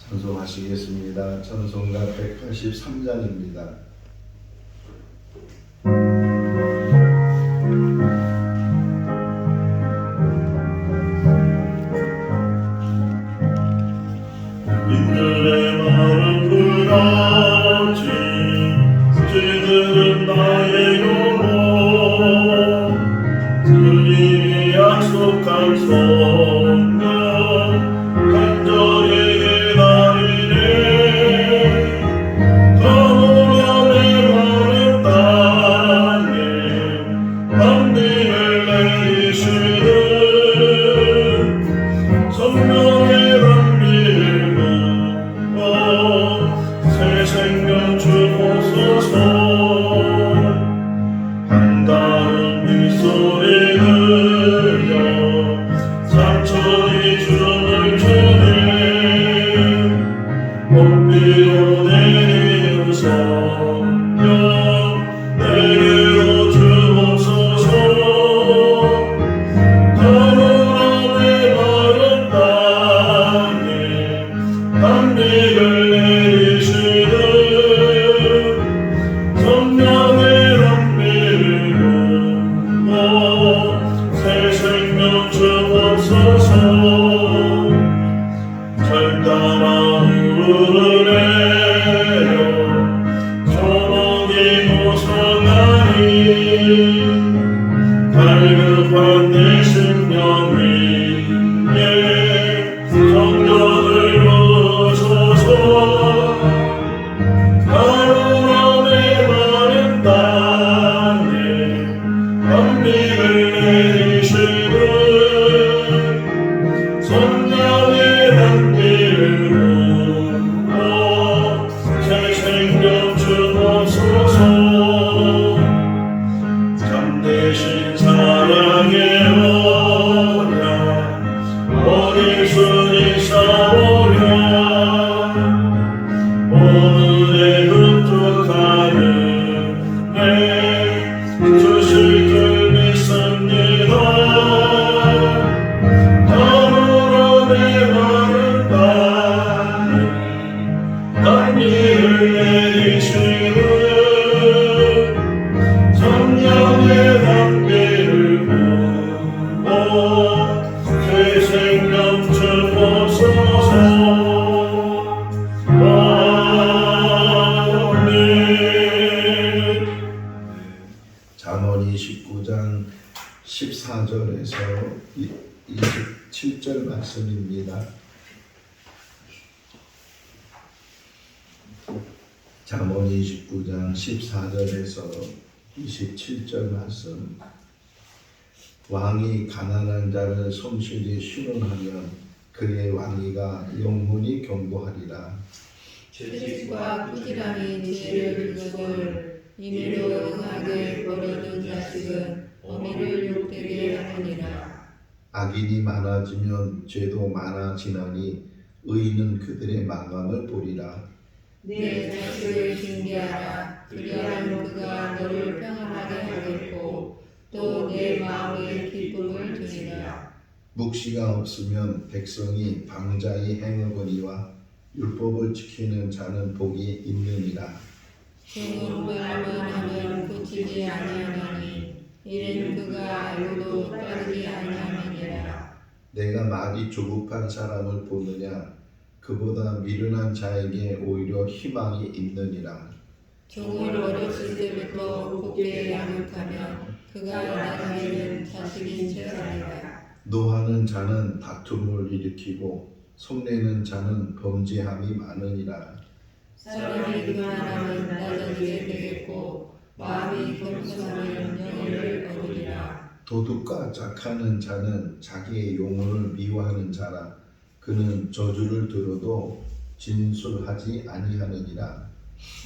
찬송하시겠습니다. 찬송가 183장입니다. 인들의 마음 그렇지 그들은 나의 영혼 주님이 약속한 성령 간절히 기다리네 가물어 내 마른 땅에 단비를 내리시는 성령의 단비를 새 생명 주옵소서 한가운 빗소리 들려 삼천이 춤을 추네 목비로 내리는 성령 내게로 주옵소서 가물어 내 마른 땅에 단비를 내리시는 성령의 단비를 부어 새 생명 주옵소서 절 따라 흐르네요 소목이 무성하니 갈급한 내 심령 위에 성령을 부으소서 가물어 내 마른 땅에 단비를 내리시는 성령의 단비를 부어 새 생명 주옵소서 참되신 사랑의 언약 어디 순이 싸우랴 오늘의 흡족하는 내 주실 줄 믿습니다 가물어 내 마른 땅에 단비를 내리시는 성령의 단비를 부어 새 생명 주옵소서 잠언 29장 14절에서 27절 말씀입니다. 잠언 29장 14절에서 27절 말씀. 왕이 가난한 자를 성실히 신원하면 그의 왕위가 영원히 견고하리라. 채찍과 꾸지람이 지혜를 주걸 임의로 응하게 버려둔 자식은 어미를 욕되게 하느니라. 악인이 많아지면 죄도 많아지나니 의인은 그들의 망함을 보리라. 내 자식을 징계하라. 그리하면 그가 너를 평안하게 하겠고 또 내 마음에 기쁨을 주리라. 묵시가 없으면 백성이 방자히 행하거니와 율법을 지키는 자는 복이 있느니라. 종은 말만 하면 고치지 아니하나니 이는 그가 알고도 따르지 아니함이니라. 내가 말이 조급한 사람을 보느냐 그보다 미련한 자에게 오히려 희망이 있느니라. 종을 어렸을 때부터 곱게 양육하면 그가 나중에는 자식인 채하리라. 노하는 자는 다툼을 일으키고 속내는 자는 범죄함이 많으니라. 사람이 교만하면 낮아지게 되겠고 마음이 겸손하면 명예를 얻으리라. 도둑과 짝하는 자는 자기의 영혼을 미워하는 자라. 그는 저주를 들어도 진술하지 아니하느니라.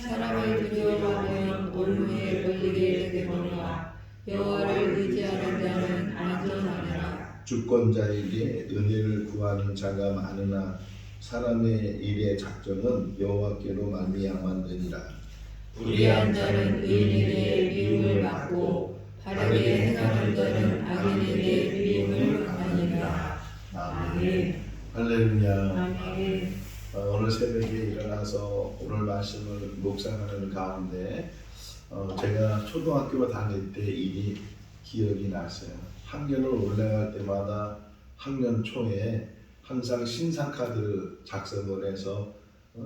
사람을 두려워하면 올무에 걸리게 되거니와 여호와를 의지하는 자는 안전하리라. 주권자에게 은혜를 구하는 자가 많으나 사람의 일의 작정은 여호와께로 말미암았느니라. 불의한 자는 의인에게 미움을 받고 바르게 행하는 자는 악인에게 미움을 받느니라. 아멘. 할렐루야. 아멘. 오늘 새벽에 일어나서 오늘 말씀을 묵상하는 가운데 제가 초등학교 다닐 때 일이 기억이 났어요. 학년을 올라갈 때마다 학년 초에 항상 신상카드를 작성을 해서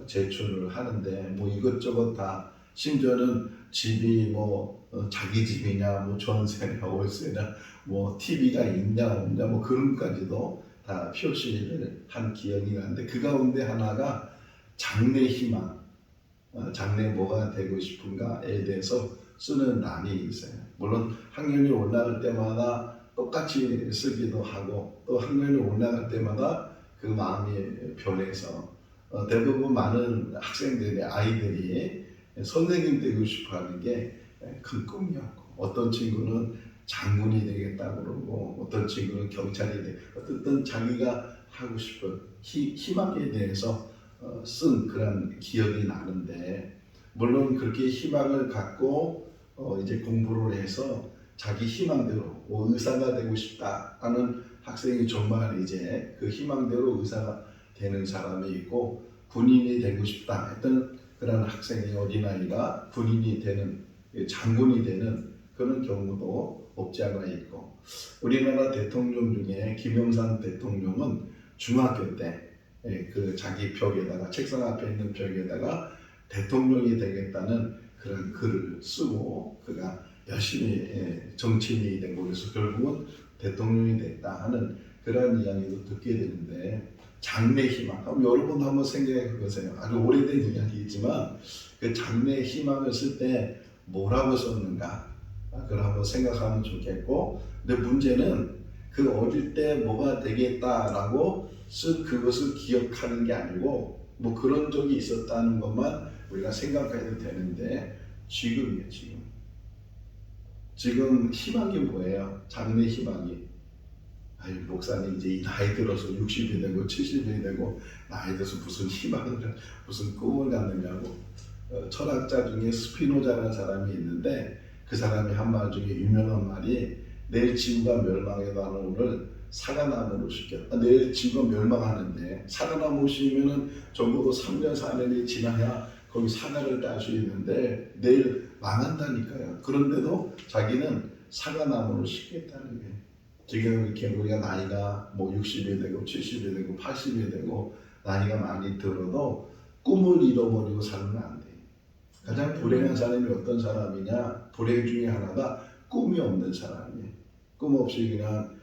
제출을 하는데 뭐 이것저것 다 심지어는 집이 뭐 자기 집이냐 뭐 전세냐 월세냐 뭐 TV가 있냐 없냐 뭐 그런 것까지도 다 표시를 한 기억이 나는데 그 가운데 하나가 장래 희망, 장래 뭐가 되고 싶은가에 대해서 쓰는 란이 있어요. 물론 학년이 올라갈 때마다 똑같이 쓰기도 하고 또 학년이 올라갈 때마다 그 마음이 변해서 대부분 많은 학생들이 아이들이 선생님 되고 싶어하는 게 큰 꿈이었고 어떤 친구는 장군이 되겠다 그러고 어떤 친구는 경찰이 되고 어떤 자기가 하고 싶은 희망에 대해서 쓴 그런 기억이 나는데 물론 그렇게 희망을 갖고 이제 공부를 해서 자기 희망대로 의사가 되고 싶다 하는 학생이 정말 이제 그 희망대로 의사가 되는 사람이 있고 군인이 되고 싶다 했던 그런 학생의 어린아이가 군인이 되는 장군이 되는 그런 경우도 없지 않아 있고 우리나라 대통령 중에 김영삼 대통령은 중학교 때 그 자기 벽에다가 책상 앞에 있는 벽에다가 대통령이 되겠다는 그런 글을 쓰고 그가 열심히 정치인이 되고 그래서 결국은 대통령이 됐다 하는 그런 이야기도 듣게 되는데 장래 희망 여러분도 한번 생각해 보세요. 아주 오래된 이야기이지만 그 장래 희망을 쓸 때 뭐라고 썼는가 그걸 한번 생각하면 좋겠고 근데 문제는 그 어릴 때 뭐가 되겠다라고 쓴 그것을 기억하는 게 아니고 뭐 그런 적이 있었다는 것만 우리가 생각해도 되는데 지금이에요. 지금 희망이 뭐예요? 장래 희망이 아유 목사님 이제 나이 들어서 60이 되고 70이 되고 나이 들어서 무슨 희망을 무슨 꿈을 갖느냐고 철학자 중에 스피노자라는 사람이 있는데 그 사람이 한 말 중에 유명한 말이 내일 지구가 멸망해도 하는 오늘 사과나무로 심겼다. 내일 지구가 멸망하는데 사과나무 심으면은 적어도 3년 4년이 지나야 거기 사과를 딸 수 있는데 내일 망한다니까요. 그런데도 자기는 사과나무를 심겠다는 거예요. 지금 이렇게 우리가 나이가 뭐 60이 되고 70이 되고 80이 되고 나이가 많이 들어도 꿈을 잃어버리고 살면 안 돼요. 가장 불행한 사람이 어떤 사람이냐? 불행 중에 하나가 꿈이 없는 사람이에요. 꿈 없이 그냥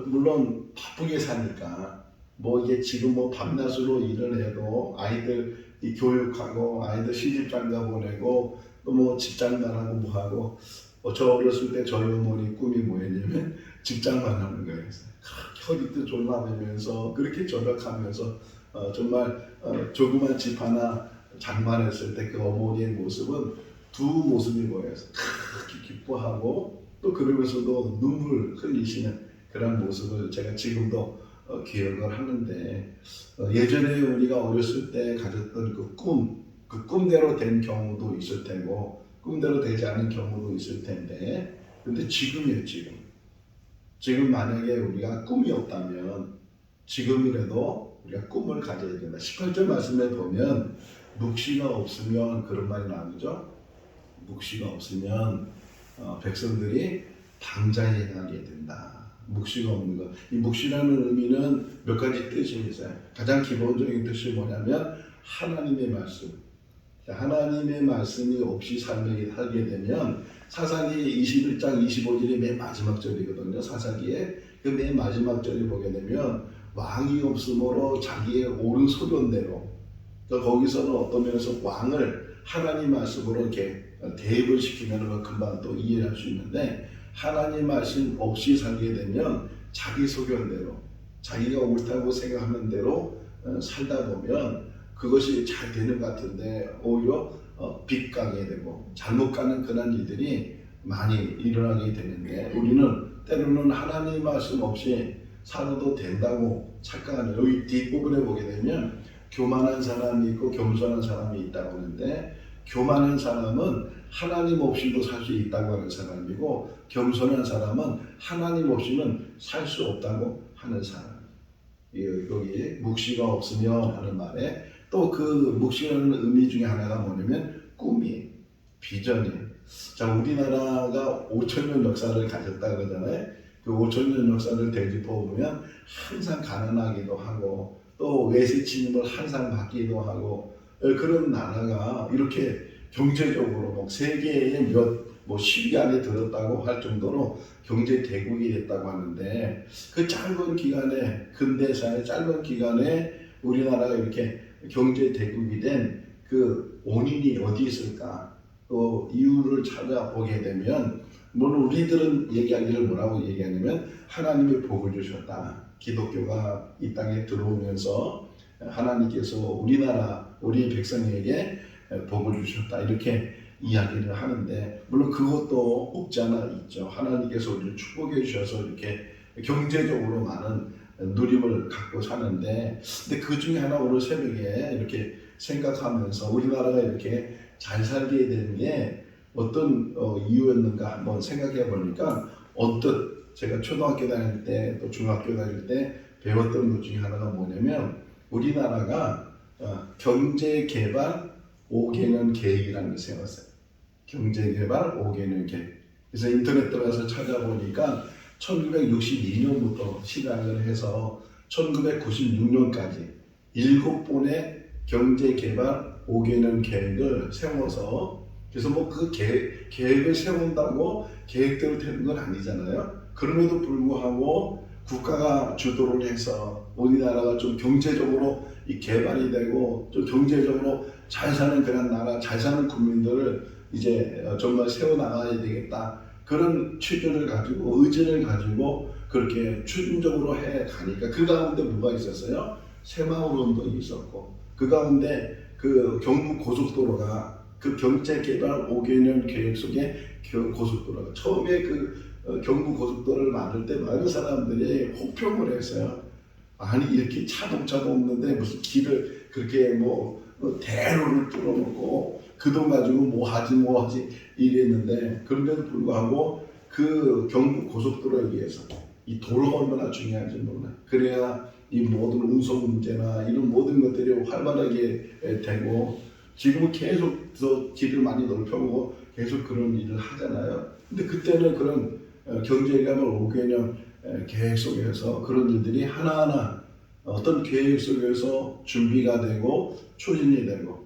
물론 바쁘게 사니까 뭐 이게 지금 뭐 밤낮으로 일을 해도 아이들 교육하고 아이들 시집장가 보내고 또 뭐 직장만 하고 뭐 하고 저 어렸을 때 저희 어머니 꿈이 뭐였냐면 직장만 하는 거예요. 허리도 졸라매면서 그렇게 저력하면서 정말 조그만 집 하나 장만했을 때 그 어머니의 모습은 두 모습이 보여서 그렇게 기뻐하고 또 그러면서도 눈물 흘리시는 그런 모습을 제가 지금도 기억을 하는데 예전에 우리가 어렸을 때 가졌던 그 꿈대로 된 경우도 있을 테고 꿈대로 되지 않은 경우도 있을 텐데 근데 지금이에요. 지금 만약에 우리가 꿈이 없다면 지금이라도 우리가 꿈을 가져야 된다. 18절 말씀에 보면 묵시가 없으면 그런 말이 나오죠. 묵시가 없으면 백성들이 방자에 행하게 된다. 묵시가 없는 것. 이 묵시라는 의미는 몇 가지 뜻이 있어요. 가장 기본적인 뜻이 뭐냐면 하나님의 말씀. 하나님의 말씀이 없이 살게 되면 사사기 21장 25절이 맨 마지막 절이거든요. 사사기에 그 맨 마지막 절이 보게 되면 왕이 없으므로 자기의 옳은 소견대로 거기서는 어떤 면에서 왕을 하나님 말씀으로 이렇게 대입을 시키면 금방 또 이해할 수 있는데 하나님 말씀 없이 살게 되면 자기 소견대로 자기가 옳다고 생각하는 대로 살다 보면 그것이 잘 되는 것 같은데 오히려 빗가게 되고 잘못 가는 그런 일들이 많이 일어나게 되는데 우리는 때로는 하나님 말씀 없이 살아도 된다고 착각하는 여기 뒷부분에 보게 되면 교만한 사람이 있고 겸손한 사람이 있다고 하는데 교만한 사람은 하나님 없이도 살 수 있다고 하는 사람이고 겸손한 사람은 하나님 없이는 살 수 없다고 하는 사람. 여기 묵시가 없으면 하는 말에 또 그 묵시라는 의미 중에 하나가 뭐냐면 꿈이 비전이. 자, 우리나라가 5,000년 역사를 가졌다 그러잖아요. 그 5,000년 역사를 되짚어 보면 항상 가난하기도 하고 또 외세 침입을 항상 받기도 하고 그런 나라가 이렇게 경제적으로 뭐 세계에 뭐 10위 안에 들었다고 할 정도로 경제 대국이 됐다고 하는데 그 짧은 기간에 근대사의 짧은 기간에 우리나라가 이렇게 경제 대국이 된 그 원인이 어디 있을까? 또 이유를 찾아보게 되면 물론 우리들은 얘기하기를 뭐라고 얘기하냐면 하나님의 복을 주셨다. 기독교가 이 땅에 들어오면서 하나님께서 우리 백성에게 복을 주셨다. 이렇게 이야기를 하는데 물론 그것도 없지 않아 있죠. 하나님께서 우리를 축복해 주셔서 이렇게 경제적으로 많은 누림을 갖고 사는데 근데 그 중에 하나 오늘 새벽에 이렇게 생각하면서 우리나라가 이렇게 잘 살게 되는 게 어떤 이유였는가 한번 생각해 보니까 제가 초등학교 다닐 때 또 중학교 다닐 때 배웠던 것 중에 하나가 뭐냐면 우리나라가 경제개발 5개년 계획이라는 걸 세웠어요. 경제개발 5개년 계획. 그래서 인터넷 들어가서 찾아보니까 1962년부터 시작을 해서 1996년까지 7번의 경제개발 5개년 계획을 세워서 그래서 뭐 그 계획을 세운다고 계획대로 되는 건 아니잖아요. 그럼에도 불구하고 국가가 주도를 해서 우리나라가 좀 경제적으로 이 개발이 되고 좀 경제적으로 잘 사는 그런 나라, 잘 사는 국민들을 이제 정말 세워나가야 되겠다. 그런 취지를 가지고 의지를 가지고 그렇게 추진적으로 해 가니까 그 가운데 뭐가 있었어요? 새마을 운동이 있었고 그 가운데 그 경부 고속도로가 그 경제개발 5개년 계획 속에 고속도로가 처음에 그 경부 고속도로를 만들 때 많은 사람들이 혹평을 했어요. 아니 이렇게 자동차도 없는데 무슨 길을 그렇게 뭐 대로를 뚫어놓고 그 돈 가지고 뭐 하지 이랬는데 그런데도 불구하고 그 경부 고속도로에 의해서 이 도로가 얼마나 중요한지 몰라. 그래야 이 모든 운송 문제나 이런 모든 것들이 활발하게 되고 지금은 계속 더 길을 많이 넓혀보고 계속 그런 일을 하잖아요. 근데 그때는 그런 경제개발 5개년 계획 속에서 그런 일들이 하나하나 어떤 계획 속에서 준비가 되고 추진이 되고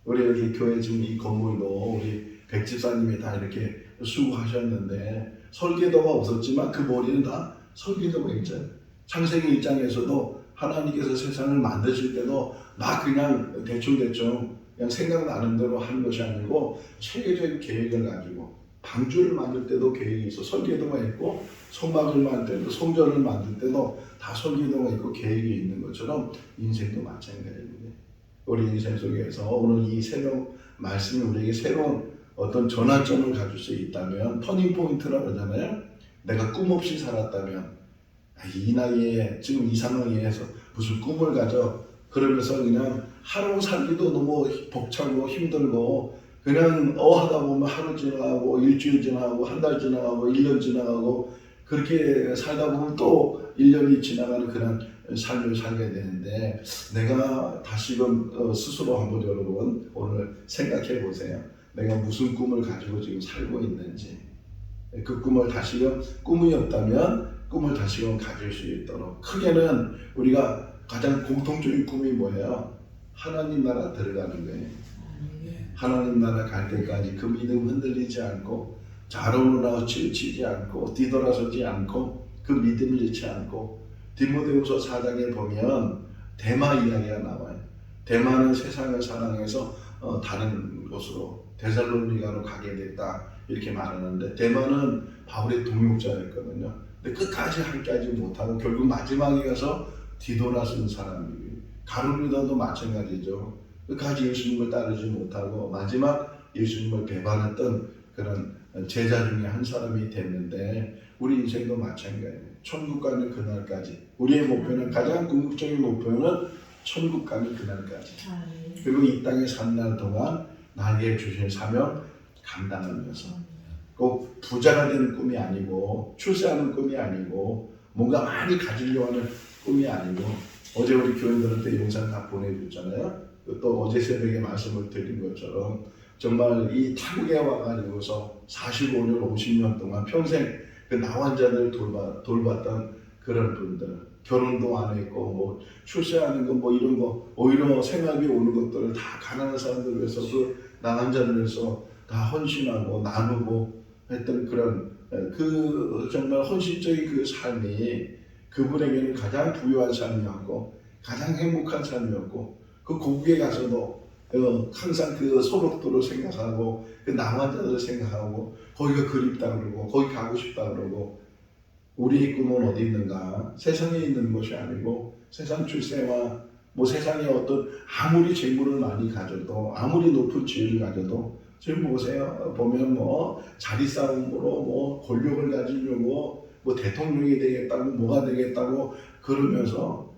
우리 여기 교회 지금 이 건물도 우리 백집사님이 다 이렇게 수고하셨는데 설계도가 없었지만 그 머리는 다 설계도가 있잖아요. 창세기 1장에서도 하나님께서 세상을 만드실 때도 막 그냥 대충 그냥 생각나는 대로 하는 것이 아니고 체계적인 계획을 가지고 방주를 만들 때도 계획이 있어 설계도가 있고 성막을 만들 때도 성전을 만들 때도 다 설계도가 있고 계획이 있는 것처럼 인생도 마찬가지입니다. 우리 인생 속에서 오늘 이 새로운 말씀이 우리에게 새로운 어떤 전환점을 가질 수 있다면 터닝포인트라고 그러잖아요. 내가 꿈 없이 살았다면 이 나이에 지금 이 상황에서 무슨 꿈을 가져 그러면서 그냥 하루 살기도 너무 벅차고 힘들고 그냥 하다 보면 하루 지나가고 일주일 지나가고 한 달 지나가고 1년 지나가고 그렇게 살다 보면 또 1년이 지나가는 그런 삶을 살게 되는데 내가 다시금 스스로 한번 여러분 오늘 생각해 보세요. 내가 무슨 꿈을 가지고 지금 살고 있는지 그 꿈을 다시금 꿈이었다면 꿈을 다시금 가질 수 있도록 크게는 우리가 가장 공통적인 꿈이 뭐예요? 하나님 나라 들어가는 거예요. 하나님 나라 갈 때까지 그 믿음 흔들리지 않고 좌로우나 치우치지 않고 뒤돌아서지 않고 그 믿음을 잃지 않고 디모데후서 4장에 보면 데마 이야기가 나와요. 데마는 세상을 사랑해서 다른 곳으로 데살로니가로 가게 됐다 이렇게 말하는데 데마는 바울의 동역자였거든요. 근데 끝까지 함께하지 못하고 결국 마지막에 가서 뒤돌아선 사람이에요. 가룟유다도 마찬가지죠. 끝까지 예수님을 따르지 못하고 마지막 예수님을 배반했던 그런 제자 중에 한 사람이 됐는데 우리 인생도 마찬가지예요. 천국 가는 그날까지 우리의 목표는 가장 궁극적인 목표는 천국 가는 그날까지 그리고 이 땅에 사는 날 동안 나에게 주신 사명 감당하면서 꼭 부자가 되는 꿈이 아니고 출세하는 꿈이 아니고 뭔가 많이 가지려고 하는 꿈이 아니고 어제 우리 교인들한테 영상 다 보내줬잖아요. 또 어제 새벽에 말씀을 드린 것처럼 정말 이 타국에 와가지고서 45년, 50년 동안 평생 그 나환자들 돌봤던 그런 분들, 결혼도 안 했고 뭐 출세하는 거 뭐 이런 거 오히려 생각이 오는 것들을 다 가난한 사람들 위해서 그 나환자를 위해서 다 헌신하고 나누고 했던 그런 그 정말 헌신적인 그 삶이 그분에게는 가장 부유한 삶이었고 가장 행복한 삶이었고 그 고국에 가서도 항상 그 소록도를 생각하고 그 남한자들을 생각하고 거기가 그립다 그러고 거기 가고 싶다 그러고 우리의 꿈은 어디 있는가? 세상에 있는 것이 아니고 세상 출세와 뭐 세상에 어떤 아무리 재물을 많이 가져도 아무리 높은 지위를 가져도 지금 보세요. 보면 뭐 자리 싸움으로 뭐 권력을 가지려고 뭐 대통령이 되겠다고 뭐가 되겠다고 그러면서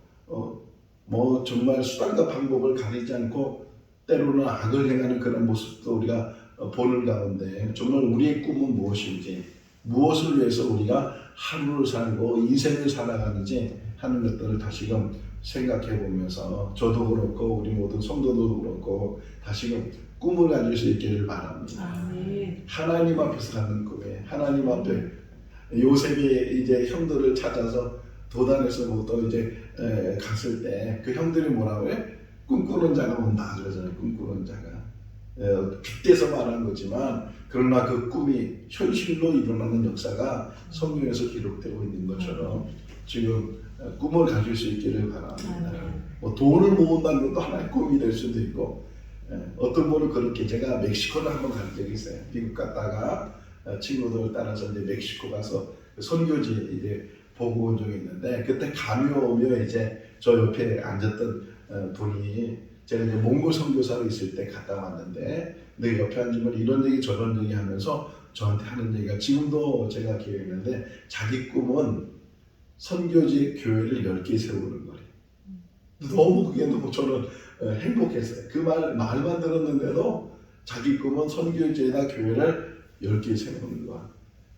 뭐 정말 수단과 방법을 가리지 않고 때로는 악을 행하는 그런 모습도 우리가 보는 가운데 정말 우리의 꿈은 무엇인지 무엇을 위해서 우리가 하루를 살고 인생을 살아가는지 하는 것들을 다시금 생각해 보면서 저도 그렇고 우리 모든 성도도 그렇고 다시금 꿈을 가질 수 있기를 바랍니다. 아멘. 하나님 앞에서 갖는 꿈에 하나님 앞에 요셉이 이제 형들을 찾아서 도단에서부터 이제 갔을 때 그 형들이 뭐라고 해? 꿈꾸는 자가 온다 그러잖아요. 꿈꾸는 자가 빗대서 말한 거지만 그러나 그 꿈이 현실로 일어나는 역사가 성경에서 기록되고 있는 것처럼 지금 꿈을 가질 수 있기를 바랍니다. 뭐 돈을 모은다는 것도 하나의 꿈이 될 수도 있고 어떤 분은 그렇게 제가 멕시코를 한번 간 적이 있어요. 미국 갔다가 친구들 따라서 이제 멕시코 가서 선교지 이제 보고 온 적이 있는데 그때 감이 오며 이제 저 옆에 앉았던 분이 제가 이제 몽골 선교사로 있을 때 갔다 왔는데 내 옆에 앉으면 이런 얘기 저런 얘기 하면서 저한테 하는 얘기가 지금도 제가 기억이 나는데 자기 꿈은 선교지 교회를 10개 세우는 거예요. 너무 그게 너무 저는 행복했어요. 그 말만 들었는데도 자기 꿈은 선교지에다 교회를 10개 세우는 거야.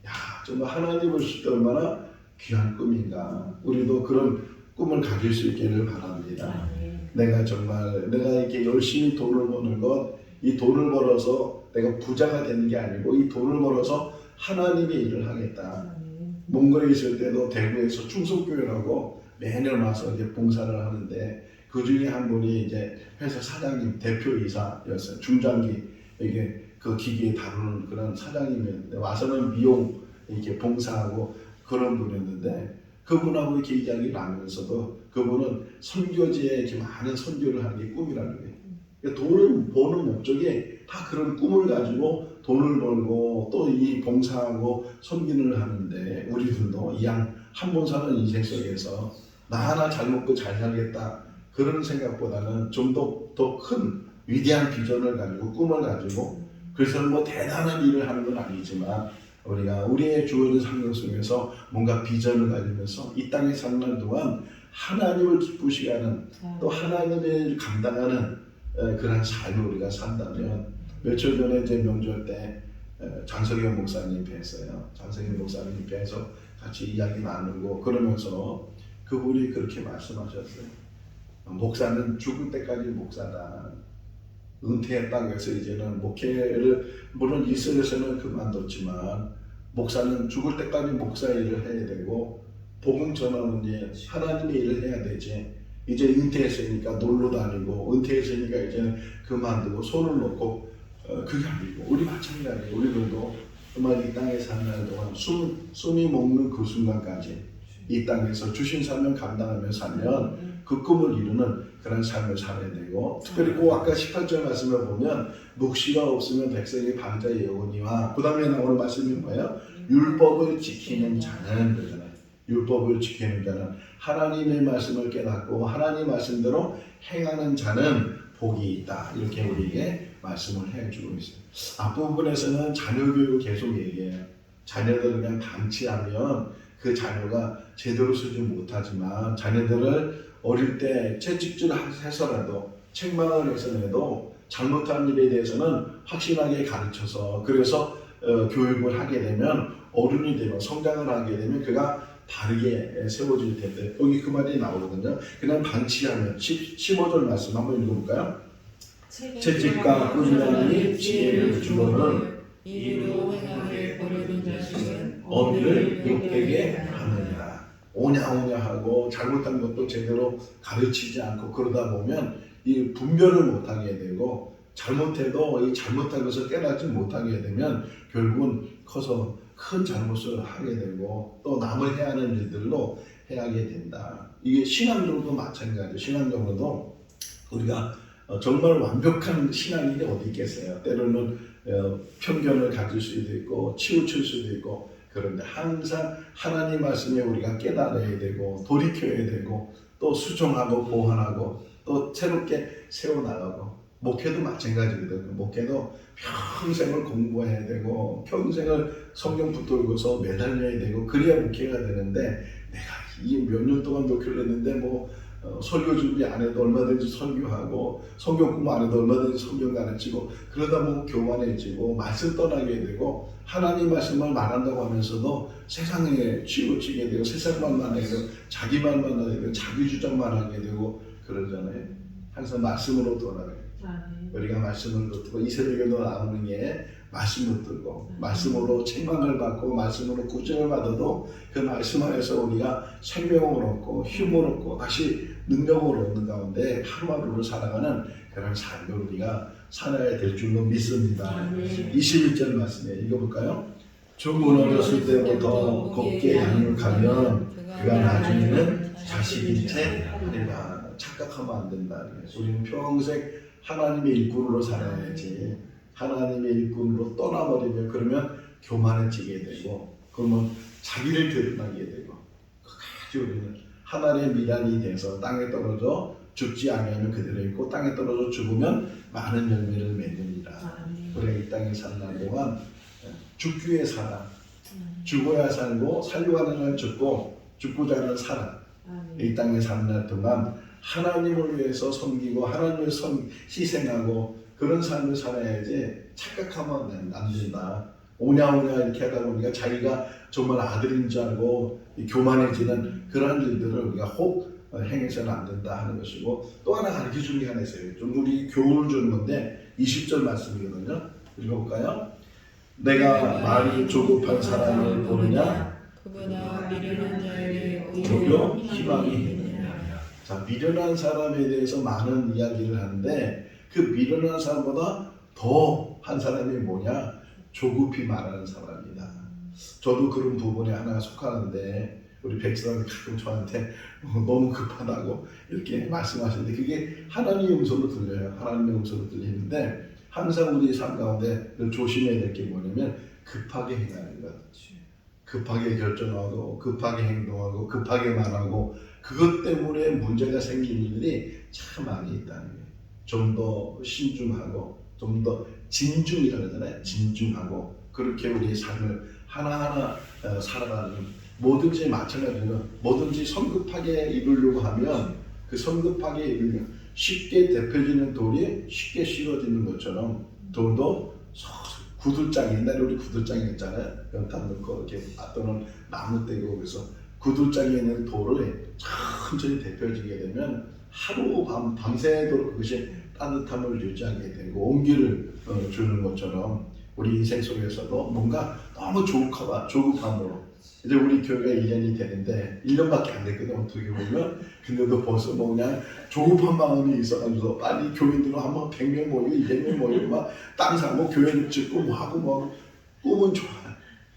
야, 정말 하나님을 쉴 때 얼마나 귀한 꿈인가. 우리도 그런 꿈을 가질 수 있기를 바랍니다. 내가 정말 내가 이렇게 열심히 돈을 버는 것, 이 돈을 벌어서 내가 부자가 되는 게 아니고 이 돈을 벌어서 하나님의 일을 하겠다. 몽골에 있을 때도 대구에서 충성교회라고 매년 와서 이제 봉사를 하는데 그 중에 한 분이 이제 회사 사장님 대표이사였어요. 중장기 이게 그 기계 다루는 그런 사장님이었는데 와서는 미용 이렇게 봉사하고 그런 분이었는데 그분하고 이렇게 이야기를 나누면서도 그분은 선교지에 이렇게 많은 선교를 하는 게 꿈이라는 거예요. 그러니까 돈을 버는 목적이 다 그런 꿈을 가지고 돈을 벌고 또 이 봉사하고 선교를 하는데 우리들도 이 한 번 사는 인생 속에서 나 하나 잘 먹고 잘 살겠다 그런 생각보다는 좀 더 큰 위대한 비전을 가지고 꿈을 가지고 그래서 뭐 대단한 일을 하는 건 아니지만 우리가 우리의 주어진 삶 속에서 뭔가 비전을 가지면서 이 땅에 사는 동안 하나님을 기쁘시게 하는 또 하나님의 일을 감당하는 그런 삶을 우리가 산다면 며칠 전에 이제 명절 때 장석영 목사님 뵀어요. 장석영 목사님 뵈서 같이 이야기 나누고 그러면서 그분이 그렇게 말씀하셨어요. 목사는 죽을 때까지 목사다. 은퇴했다고 해서 이제는 목회를 물론 이스라엘에서는 그만뒀지만 목사는 죽을 때까지 목사 일을 해야 되고 복음 전하는 일, 하나님의 일을 해야 되지. 이제 은퇴했으니까 놀러 다니고 은퇴했으니까 이제는 그만두고 손을 놓고 그게 아니고 우리 마찬가지예요. 우리들도 정말 이 땅에 사는 날 동안 숨이 먹는 그 순간까지 이 땅에서 주신 사명 감당하며 살면 그 꿈을 이루는 그런 삶을 살아야 되고 특별히 꼭 아까 18절 말씀을 보면 묵시가 없으면 백성이 방자의 영혼이와 그 다음에 나오는 말씀이 뭐예요? 율법을 지키는 자는 그러잖아요. 율법을 지키는 자는 하나님의 말씀을 깨닫고 하나님 말씀대로 행하는 자는 복이 있다. 이렇게 우리에게 말씀을 해주고 있어요. 앞부분에서는 자녀 교육을 계속 얘기해요. 자녀들을 그냥 방치하면 그 자녀가 제대로 쓰지 못하지만 자녀들을 어릴 때 채찍질 해서라도 책망을 해서라도 잘못한 일에 대해서는 확실하게 가르쳐서 그래서 교육을 하게 되면 어른이 되면 성장을 하게 되면 그가 바르게 세워질 텐데 여기 그 말이 나오거든요. 그냥 방치하면 15절 말씀 한번 읽어볼까요? 채찍과 꾸지람이 지혜를 주거늘 이로 행하게 버려둔 자식은 어미를 욕되게 하느니라. 오냐오냐하고 잘못한 것도 제대로 가르치지 않고 그러다 보면 이 분별을 못하게 되고 잘못해도 이 잘못한 것을 깨닫지 못하게 되면 결국은 커서 큰 잘못을 하게 되고 또 남을 해야 하는 일들로 해하게 된다. 이게 신앙적으로도 마찬가지예요. 신앙적으로도 우리가 정말 완벽한 신앙이 어디 있겠어요. 때로는 편견을 가질 수도 있고 치우칠 수도 있고 그런데 항상 하나님 말씀에 우리가 깨달아야 되고 돌이켜야 되고 또 수정하고 보완하고 또 새롭게 세워나가고 목회도 마찬가지거든요. 목회도 평생을 공부해야 되고 평생을 성경 붙들고서 매달려야 되고 그래야 목회가 되는데 내가 이 몇 년 동안 목회를 했는데 설교 준비 안 해도 얼마든지 설교하고 성경 공부 안 해도 얼마든지 성경 가르치고 그러다 보면 교만해지고 말씀 떠나게 되고 하나님 말씀을 말한다고 하면서도 세상에 치우치게 되고 세상만 하게 되고 자기 말만 하게 되고 자기 주장만 하게 되고 그러잖아요. 항상 말씀으로 돌아가요. 우리가 말씀을 붙들고 이 새벽에도 나오는 게 말씀을 붙들고 말씀으로 책망을 받고 말씀으로 구정을 받아도 그 말씀 안에서 우리가 생명을 얻고 힘을 얻고 다시 능력을 얻는 가운데 하루하루를 살아가는 그런 삶을 우리가 살아야 될 줄로 믿습니다. 21절 말씀에 읽어볼까요? 종은 어렸을 때부터 곱게 양육하면 그가 나중에는 자식인 채 하리라. 착각하면 안 된다. 우리는 평생 하나님의 일꾼으로 살아야지. 하나님의 일꾼으로 떠나버리면 그러면 교만해지게 되고 그러면 자기를 드러나게 되고 끝까지 우리는 하나님의 미련이 돼서 땅에 떨어져 죽지 아니하면 그대로 있고 땅에 떨어져 죽으면 많은 열매를 맺느니라. 우리가 이 땅에 사는 동안 죽기 위해 살아. 죽어야 살고 살려고 하는 날 죽고 죽고자 하는 살아. 이 땅에 사는 날 동안 하나님을 위해서 섬기고 하나님을 희생하고 그런 삶을 살아야지 착각하면 안 된다. 오냐오냐 이렇게 하다 보니까 자기가 정말 아들인 줄 알고 교만해지는 그런 일들을 우리가 혹 행해서는 안 된다 하는 것이고 또 하나 가르쳐 주는 게 하나 있어요. 좀 우리 교훈을 주는 건데 20절 말씀이거든요. 읽어볼까요? 내가 말이 조급한 사람을 보느냐 그보다 미련한 자에게 오히려 희망이 있느냐. 자, 미련한 사람에 대해서 많은 이야기를 하는데 그 미련한 사람보다 더 한 사람이 뭐냐? 조급히 말하는 사람이다. 저도 그런 부분에 하나 속하는데 우리 백사장이 가끔 저한테 너무 급하다고 이렇게 말씀하시는데 그게 하나님의 음성으로 들려요. 하나님의 음성으로 들리는데 항상 우리 삶 가운데 조심해야 될 게 뭐냐면 급하게 행하는 것. 급하게 결정하고 급하게 행동하고 급하게 말하고 그것 때문에 문제가 생기는 일이 참 많이 있다는 거예요. 좀 더 신중하고 좀 더 진중이라고 하잖아요. 진중하고 그렇게 우리 삶을 하나하나 살아가는 뭐든지 마찬가지로 뭐든지 성급하게 이루려고 하면 그 성급하게 이루면 쉽게 데펴지는 돌이 쉽게 씌워지는 것처럼 돌도 구들장이 옛날에 우리 구들장이 있잖아요. 연탄 넣고 이렇게 또는 나무 떼고 그래서 구들장에 있는 돌을 천천히 데펴지게 되면 하루 밤새도록 그것이 따뜻함을 유지하게 되고 온기를 주는 것처럼 우리 인생 속에서도 뭔가 너무 조급함으로 이제 우리 교회가 1년이 되는데 1년밖에 안 됐거든 어떻게 보면. 근데도 벌써 뭐 그냥 조급한 마음이 있어가지고 빨리 교인들은 한번 100명 모이고 200명 모이고 막 땅 사고 교회를 짓고 뭐 하고 뭐 꿈은 좋아.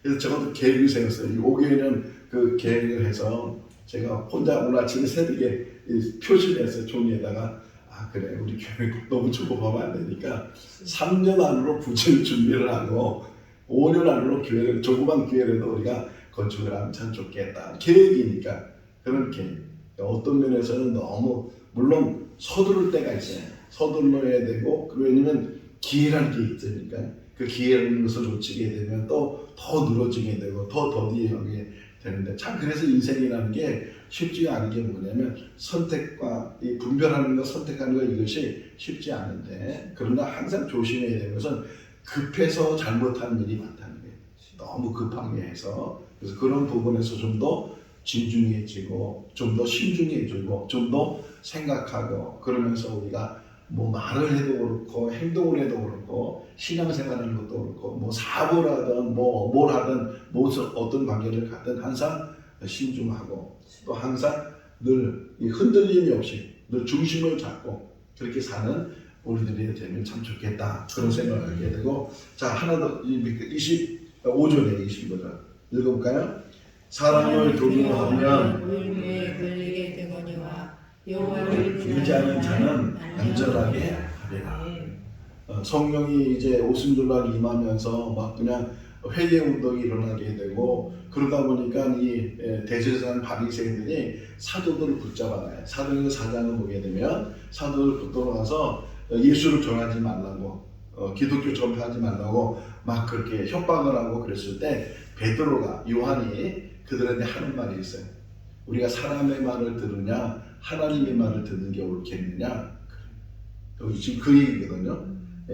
그래서 저도 계획을 세웠어요. 5개월은 그 계획을 해서 제가 혼자 오늘 아침에 새벽에 표시를 했어요. 종이에다가 그래 우리 교회 너무 조급하면 안 되니까 3년 안으로 부칠 준비를 하고 5년 안으로 교회를 조그만 교회라도 우리가 건축을 하면 참 좋겠다. 계획이니까 그런 계획. 어떤 면에서는 너무 물론 서두를 때가 있어요. 서둘러야 되고 왜냐면 기회라는 게 있으니까 그 기회라는 것을 놓치게 되면 또 더 늘어지게 되고 더 더디하게 되는데 참 그래서 인생이라는 게 쉽지 않은 게 뭐냐면 선택과 이 분별하는 것 선택하는 것 이것이 쉽지 않은데 그러나 항상 조심해야 되는 것은 급해서 잘못하는 일이 많다는 거예요. 너무 급하게 해서 그래서 그런 부분에서 좀 더 진중해지고 좀 더 신중해지고 좀 더 생각하고 그러면서 우리가 뭐 말을 해도 그렇고 행동을 해도 그렇고 신앙생활하는 것도 그렇고 뭐 사고를 하든 뭐 뭘 하든 무슨 어떤 관계를 갖든 항상 신중하고 또 항상 늘 이 흔들림이 없이 늘 중심을 잡고 그렇게 사는 우리들이 되면 참 좋겠다 그런 생각을 하게 되고 자 하나 더 25절에 25절 읽어볼까요? 사람을 두려워하면 물에 걸리게 되거니와 여호와를 의지하는 자는 안전하게 하리라. 성령이 이제 오순절날 임하면서 막 그냥 회개 운동이 일어나게 되고 그러다 보니까 이 대제사장 바리새인들이 사도들을 붙잡아요. 사도행전 4장을 보게 되면 사도를 붙들어 가서 예수를 전하지 말라고 기독교 전파하지 말라고 막 그렇게 협박을 하고 그랬을 때 베드로가 요한이 그들한테 하는 말이 있어요. 우리가 사람의 말을 들으냐 하나님의 말을 듣는 게 옳겠느냐. 지금 그 얘기거든요.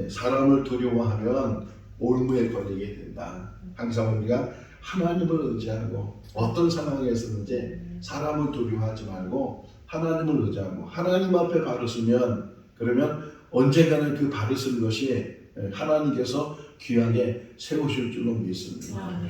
사람을 두려워하면 올무에 걸리게 된다. 항상 우리가 하나님을 의지하고 어떤 상황에서든지 사람을 두려워하지 말고 하나님을 의지하고 하나님 앞에 발을 쓰면 그러면 언젠가는 그 발을 쓴 것이 하나님께서 귀하게 세우실 줄로 믿습니다.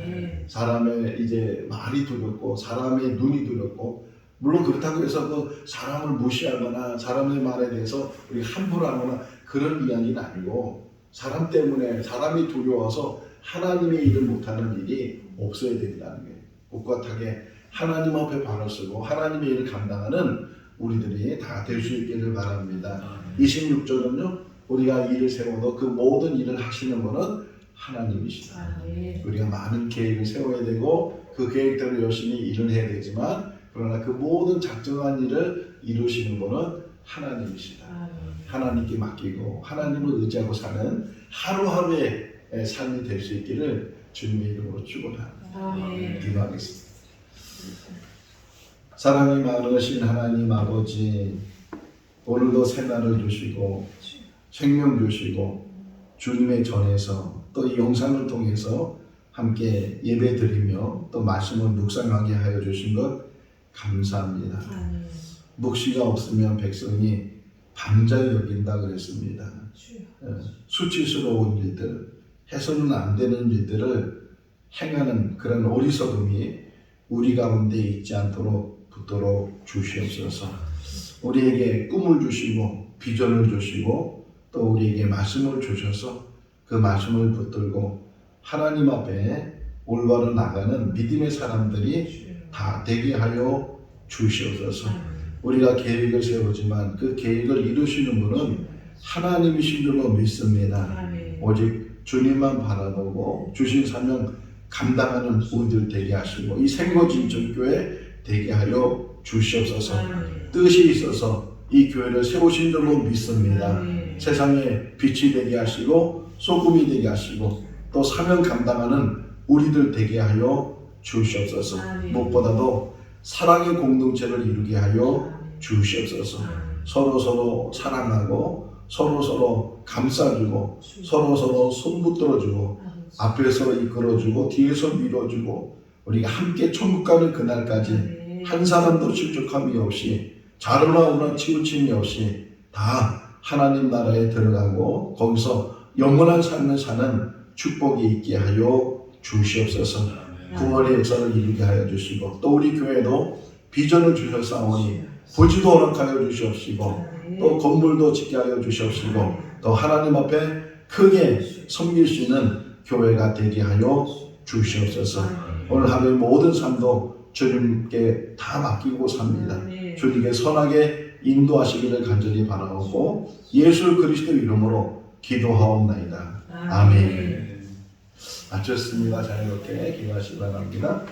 사람의 이제 말이 두렵고 사람의 눈이 두렵고 물론 그렇다고 해서 그 사람을 무시하거나 사람의 말에 대해서 우리 함부로 하거나 그런 이야기는 아니고 사람 때문에 사람이 두려워서 하나님의 일을 못하는 일이 없어야 된다는 거예요. 꼿꼿하게 하나님 앞에 발을 쓰고 하나님의 일을 감당하는 우리들이 다 될 수 있기를 바랍니다. 26절은요. 우리가 일을 세워도 그 모든 일을 하시는 분은 하나님이시다. 우리가 많은 계획을 세워야 되고 그 계획대로 열심히 일을 해야 되지만 그러나 그 모든 작정한 일을 이루시는 분은 하나님이시다. 하나님께 맡기고 하나님을 의지하고 사는 하루하루의 삶이 될 수 있기를 주님의 이름으로 축원합니다. 기도하겠습니다. 사랑이 많으신 하나님 아버지 오늘도 새날을 주시고 생명 주시고 주님의 전에서 또 이 영상을 통해서 함께 예배드리며 또 말씀을 묵상하게 하여 주신 것 감사합니다. 묵시가 없으면 백성이 방자히 여긴다 그랬습니다. 수치스러운 일들, 해서는 안 되는 일들을 행하는 그런 어리석음이 우리 가운데 있지 않도록 붙도록 주시옵소서. 우리에게 꿈을 주시고 비전을 주시고 또 우리에게 말씀을 주셔서 그 말씀을 붙들고 하나님 앞에 올바로 나가는 믿음의 사람들이 다 되게 하여 주시옵소서. 우리가 계획을 세우지만 그 계획을 이루시는 분은 하나님이신 줄로 믿습니다. 오직 주님만 바라보고 주신 사명 감당하는 우리들 되게 하시고 이 생거진정교회 되게 하여 주시옵소서. 뜻이 있어서 이 교회를 세우신 줄로 믿습니다. 세상에 빛이 되게 하시고 소금이 되게 하시고 또 사명 감당하는 우리들 되게 하여 주시옵소서. 무엇보다도 사랑의 공동체를 이루게 하여 주시옵소서. 서로 사랑하고 서로 감싸주고 서로 손 붙들어주고 앞에서 이끌어주고 뒤에서 밀어주고 우리가 함께 천국 가는 그날까지 한 사람도 실족함이 없이 자르나 오나 치우침이 없이 다 하나님 나라에 들어가고 거기서 영원한 삶을 사는 축복이 있게 하여 주시옵소서. 구원의 역사를 이루게 하여 주시고 또 우리 교회도 비전을 주셨사오니 부지도 허락하여 주시옵시고 또 건물도 짓게 하여 주시옵시고 또 하나님 앞에 크게 섬길 수 있는 교회가 되게 하여 주시옵소서. 오늘 하루의 모든 삶도 주님께 다 맡기고 삽니다. 주님께 선하게 인도하시기를 간절히 바라오고 예수 그리스도 이름으로 기도하옵나이다. 아멘. 마쳤습니다. 자유롭게 기도하시기 바랍니다.